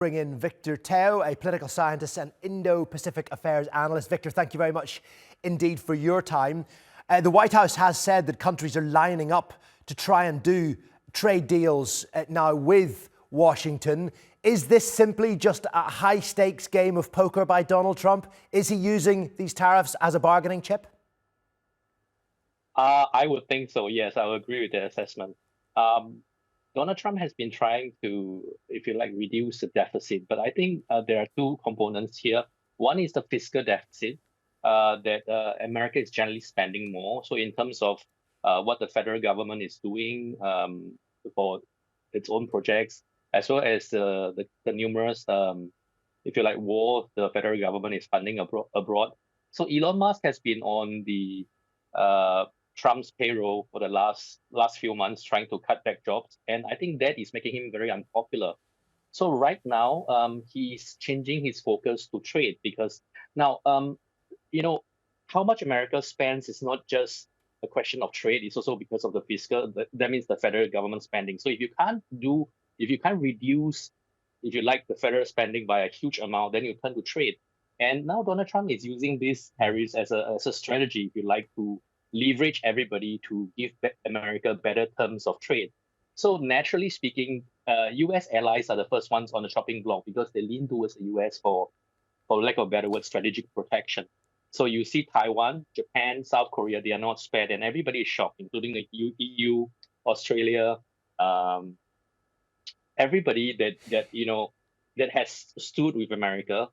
Bring in Victor Teo, a political scientist and Indo-Pacific affairs analyst. Victor, thank you very much indeed for your time. The White House has said that countries are lining up to try and do trade deals now with Washington. Is this simply just a high-stakes game of poker by Donald Trump? Is he using these tariffs as a bargaining chip? I would think so, yes. I would agree with the assessment. Donald Trump has been trying to, if you like, reduce the deficit. But I think there are two components here. One is the fiscal deficit, that America is generally spending more. So in terms of what the federal government is doing for its own projects, as well as the numerous, if you like, war the federal government is funding abroad. So Elon Musk has been on the Trump's payroll for the last few months, trying to cut back jobs, and I think that is making him very unpopular. So right now, he's changing his focus to trade, because now, how much America spends is not just a question of trade; it's also because of the fiscal. That means the federal government spending. So if you can't reduce, if you like, the federal spending by a huge amount, then you turn to trade. And now Donald Trump is using these tariffs as a strategy, if you like, to leverage everybody to give America better terms of trade. So naturally speaking, U.S. allies are the first ones on the chopping block because they lean towards the U.S. for lack of a better word, strategic protection. So you see Taiwan, Japan, South Korea, they are not spared, and everybody is shocked, including the EU, Australia, everybody that has stood with America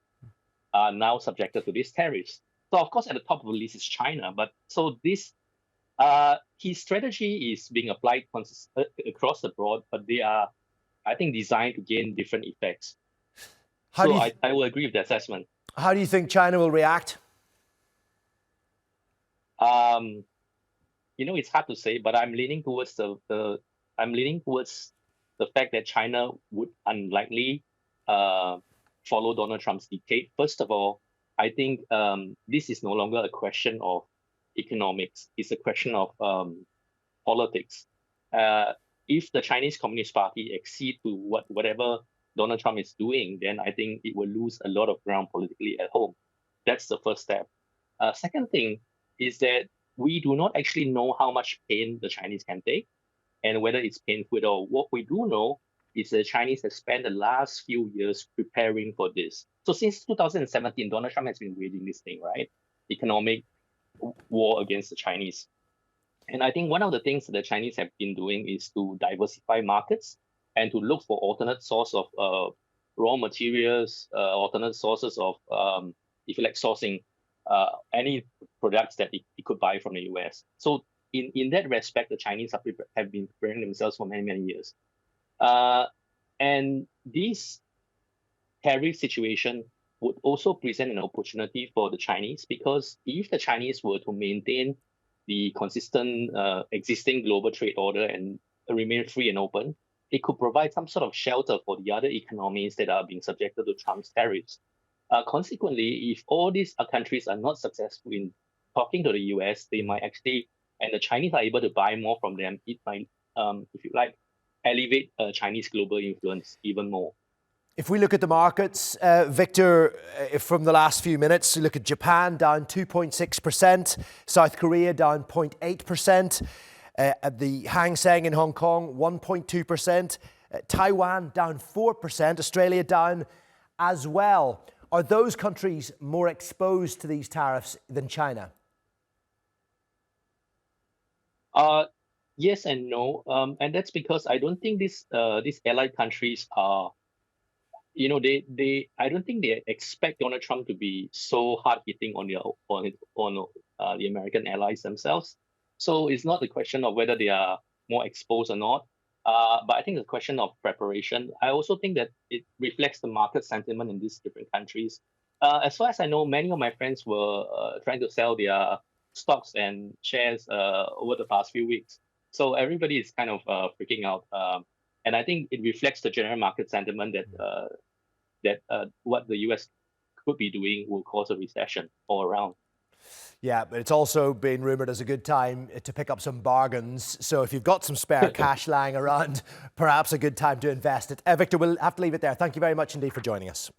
are now subjected to these tariffs. So of course, at the top of the list is China. But so this, his strategy is being applied across the board, but they are, I think, designed to gain different effects. I will agree with the assessment. How do you think China will react? It's hard to say, but I'm leaning towards the fact that China would unlikely follow Donald Trump's dictate. First of all, I think this is no longer a question of economics. It's a question of politics. If the Chinese Communist Party accede to whatever Donald Trump is doing, then I think it will lose a lot of ground politically at home. That's the first step. Second thing is that we do not actually know how much pain the Chinese can take and whether it's painful at all. What we do know is the Chinese have spent the last few years preparing for this. So since 2017, Donald Trump has been waging this thing, right? Economic war against the Chinese. And I think one of the things that the Chinese have been doing is to diversify markets and to look for alternate source of raw materials, alternate sources of, if you like, sourcing any products that it could buy from the US. So in that respect, the Chinese have been preparing themselves for many, many years. And this tariff situation would also present an opportunity for the Chinese, because if the Chinese were to maintain the consistent existing global trade order and remain free and open, it could provide some sort of shelter for the other economies that are being subjected to Trump's tariffs. Consequently, if all these countries are not successful in talking to the US, they might actually, and the Chinese are able to buy more from them, it might, if you like, elevate Chinese global influence even more. If we look at the markets, Victor, from the last few minutes, you look at Japan down 2.6%, South Korea down 0.8%, the Hang Seng in Hong Kong 1.2%, Taiwan down 4%, Australia down as well. Are those countries more exposed to these tariffs than China? Yes and no, and that's because I don't think these allied countries are, I don't think they expect Donald Trump to be so hard hitting on the American allies themselves. So it's not a question of whether they are more exposed or not, but I think it's a question of preparation. I also think that it reflects the market sentiment in these different countries. As far as I know, many of my friends were trying to sell their stocks and shares over the past few weeks. So everybody is kind of freaking out, and I think it reflects the general market sentiment that what the US could be doing will cause a recession all around. Yeah, but it's also been rumoured as a good time to pick up some bargains. So if you've got some spare cash lying around, perhaps a good time to invest it. Victor, we'll have to leave it there. Thank you very much indeed for joining us.